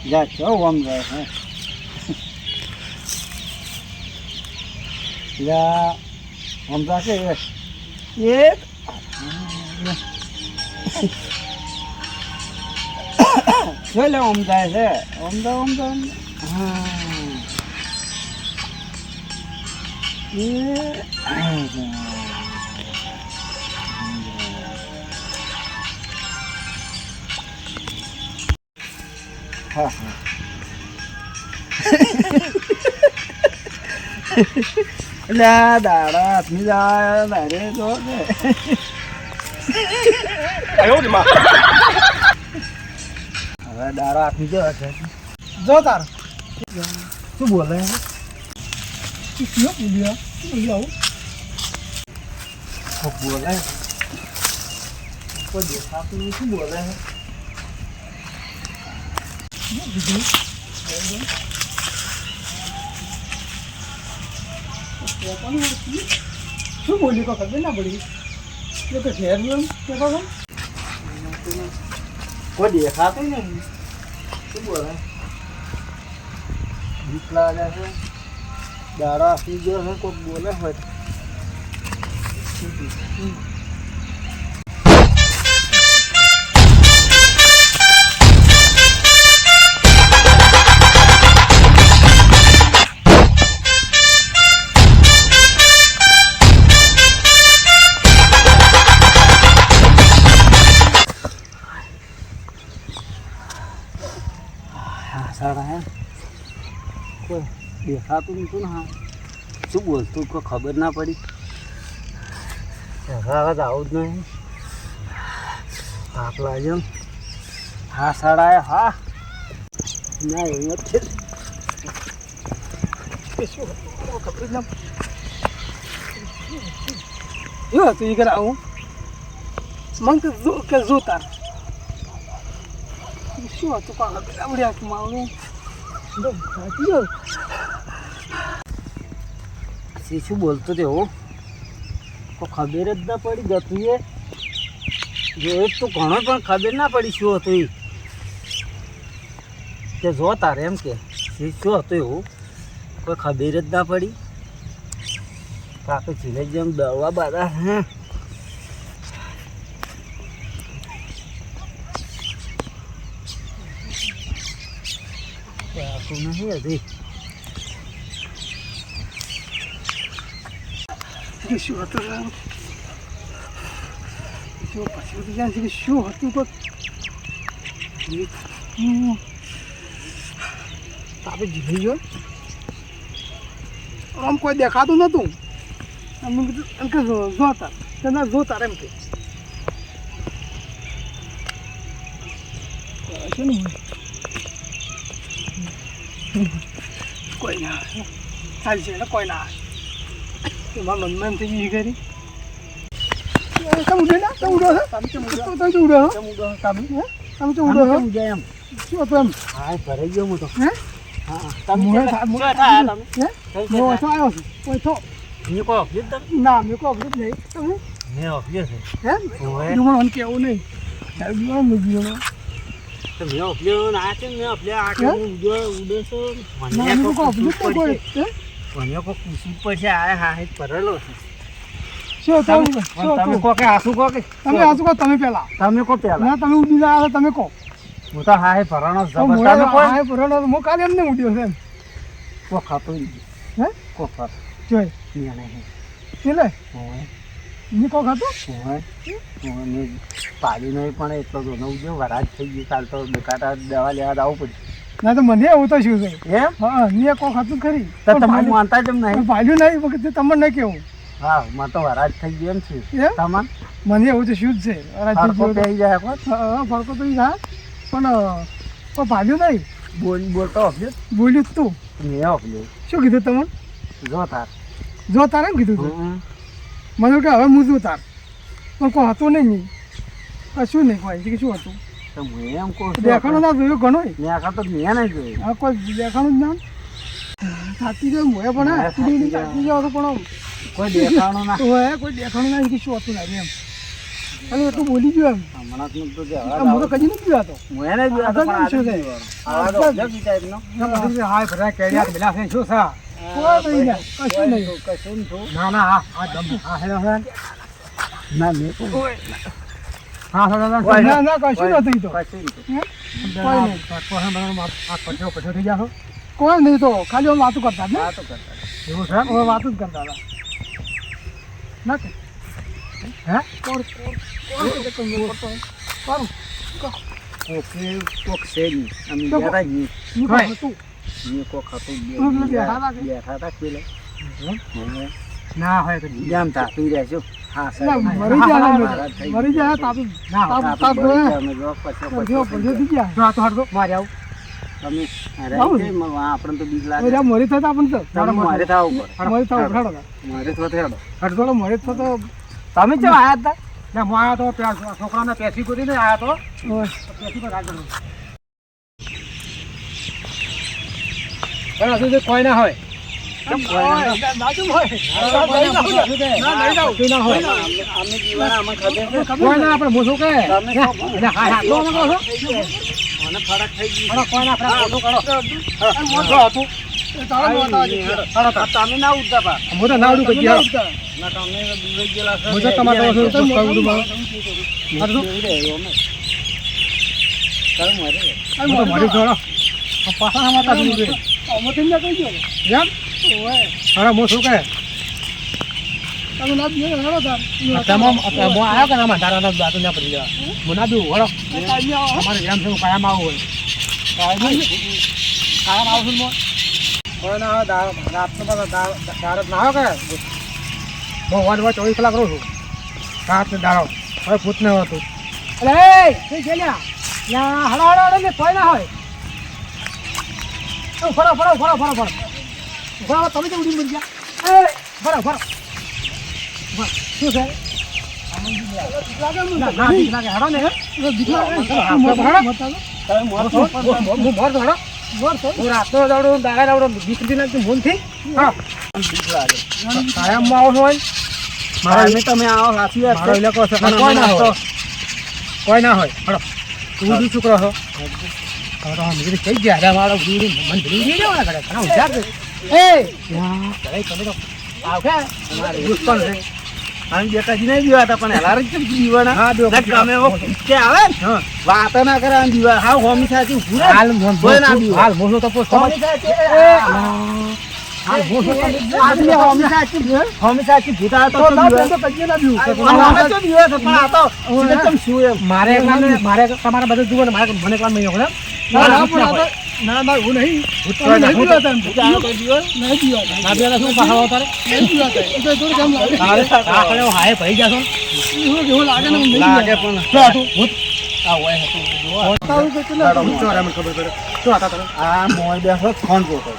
જા છો આમ જાય હે યા આમ જાકે એ જોઈ લે આમ જાય છે આમ જાય હા હા હા એટલે આ દાડા હાથની જાય દાડે જો ને હવે દાડા હાથની જવા છે જો તાર શું બોલે બોલે કોઈ દેખાતું શું બોલે શું બોલ્યું કો ખબર ના પડી કે ઘેર કે કોઈ દેખાતું નહીં શું બોલે બીક લાગે છે દાડા આપી ગયો છે કોઈ બોલે હોય સારા હે કોઈ દેખાતું નતું ને હા શું બોલતું કોઈ ખબર ના પડી હવે આવું જ નહીં તાપ લાગ્યો હા સાડા હા ના એમ જ છે શું ખબર ના એવું હતું એ કરે આવું મને તો કે જોતા શું હતું કાંઈ આવડ્યા તું મારું શું બોલતો તેવો કોઈ ખબર જ ના પડી જતું એ જો તો ઘણો પણ ખબર ના પડી શું હતું એ તે જો તારે એમ કે શું હતું એવું કોઈ ખબર જ ના પડી કાંઈ ચીલે જેમ દવા બાદા હે નહીં હજી શું હતું જો પછી જાણ છે શું હતું આપણે જીવી ગયો આમ કોઈ દેખાતું નતું એમ કે જોતા તેના જોતા એમ કે શું કોઈ ના ચાલશે એટલે કોઈ ના મારા મનમાં એમ થઈ ગઈ કરી તમે ઉડે ના તમે ઉડો તમે ઉડો તમે તો ઉડો એમ શું હતું એમ હા ભરાઈ ગયો હું તો હે હા તમે આવ્યો છું કોઈ તો ના મેં કોઈ ઓફિસ નહીં તમે મેં ઓફિસ હે મને કેવું નહીં સાહેબ મૂક્યો તો મેં ઓફલ્યો ના છે મેં ઓફલે આ કે ઉડે છો મને કો ઓફલ્યો તો કોઈ મને કો કુસી પડશે આ હા હે પરલો છે શું તમે કો કે આસુ કો કે તમે આસુ કો તમે પેલા ના તમે ઉડી ના તમે કો હું તો હા હે પરણો જબર તમે કો હા પરણો મો કાલે એમને ઉડ્યો છે કો ખાતો હે કો ખાતો જોઈ નિયાને હે કેલે ની કો ખાતો મને પાડી નહીં પણ એટલો તો નવ જો વરાજ થઈ ગયું કાલ તો બેકાતા દવા લેવા આવવું પડે ના તો મને એવું તો શું છે એમ હા ની કો ખાતું ખરી તો તમે માનતા જેમ નહીં પાડ્યું નહીં વખતે તમને નહીં કેવું હા મને તો વરાજ થઈ ગયું એમ છે તમાર મને એવું તો શું જ છે વરાજ થઈ જાય હા ફરકો તો જાય પણ પાડ્યું નહીં બોલતો બોલ્યું તું મેં ઓફલ્યો શું કીધું તમને જો તાર એમ કીધું તું મને કે હવે હું તાર પણ કોઈ હતું નહીં કશું નહીં કોઈ કે શું હતું એમ દેખાણું ના જોયું ઘણો દેખા તો મેં નહીં જોયું હા કોઈ દેખાણું જ ના સાચી ગયું મોએ પણ સાચી ગયો પણ કોઈ દેખાણું ના હોય કોઈ દેખાણું ના કે શું હતું ના એમ અને એટલું બોલી ગયો એમ હમણાં તો જે હું તો કદી નથી ગયો હતો હું એને જ આ તો પણ શું છે? આવા તો અજબ ટાઈપનો હાય ભરા કેડિયા મિલા છે શું સા કોઈ નહીં કશું નહીં કશું છું ના ના આ દમ આ હેલો હેલો ના મેં હા ના ના કશું નથી તો કશું કોઈ નહીં આ પછો થઈ જાવ કોઈ નહીં તો ખાલી અમે વાતો કરતા ને આ તો કરતા એવું છે હવે વાતો જ કરતા હતા ના કે હે કોણ કોક છે નહીં અમે તો બેઠા જ નહીં કોઈ હતું મેં કોક હતું બેઠા હતા પેલે ના હોય તો જેમ તાપી રહ્યા છો હા ના, મરી જાય તાપી ના તાપ પડ્યો થઈ ગયા જો આ તો હટકો મારે આવું તમે આપણે તો બીક એ લાગે જા મરી થતા આપણને તો મારે થવું પડે મરી થવું ઉઠાડો મારે થતો હેડો હટકો મરી થતો તમે ચો આયા હતા ના હું આવ્યો તો છોકરાને પેસી કરીને આવ્યો તો પેસી પર આગળ હજુ કોઈ ના હોય તમે ના ઉઠતા પા હું તો ના ઉડું ના તમે દૂર ગયેલા છો હું તો તમારા મરી જોડો પાછા માતા અરે હું શું કહે તમામ આવ્યો કે ના તારા દાંતો ના પડી જવા હું ના દઉં વળો અમારે એમ છે કાયમ આવું હોય કાયમ આવું છું કોઈ ના આવે રાતનો બધા દારત ના આવે કે હું વાર 24 કલાક રહું છું રાત દાડો હવે ભૂત ન હતું એટલે છે લ્યા હળો ને કોઈ ના હોય ફરો તમે તો ઉડી મરી ગયા એ ફરો શું છે લાગે હડો ને રાતનો દાડો દાડા દાડો દીકરી લાગતું મોનથી હા કાયમ આવો હોય મારા તમે આવો સાચી વાત મારો ઇલાકો છે કોઈ ના હોય હડો તું છોકરો છો કઈ ગયા મારો મન ભૂલી ગઈ જવા કરે ઘણા ઉજાર છે તમે તો આવ દુશ્મન છે અમે બેટાજી નહીં દીવા હતા પણ હેલાર જ દીવાના હા ગમે કે આવે ને વાત ના કરે આમ દીવા હા હોમી સાચી પૂરા હાલ મોસો તો પોસ્ટ મારે તમારા બધું જુઓ ને મારે મને કામ નહીં ના હું નહીં હાય ભાઈ જશો એવું લાગે ને લાગે પણ ખબર પડે શું હતા તમે આ મોય બેસો ફોન પોતો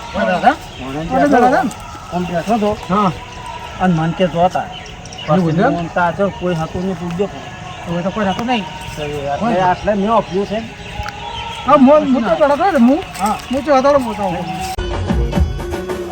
બેસો તો અને મન કે જોતા કોઈ હતું નહીં પૂછજો તો કોઈ હતું નહીં એટલે મેં ઓપ્યું છે હા મોટો ચડતો હું મોટો હતો મોટો